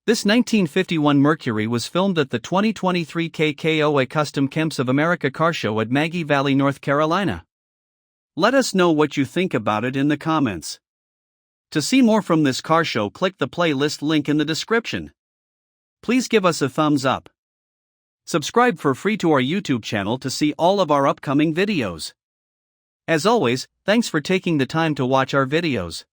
This 1951 Mercury was filmed at the 2023 KKOA Custom Kemps of America car show at Maggie Valley, North Carolina. Let us know what you think about it in the comments. To see more from this car show, click the playlist link in the description. Please give us a thumbs up. Subscribe for free to our YouTube channel to see all of our upcoming videos. As always, thanks for taking the time to watch our videos.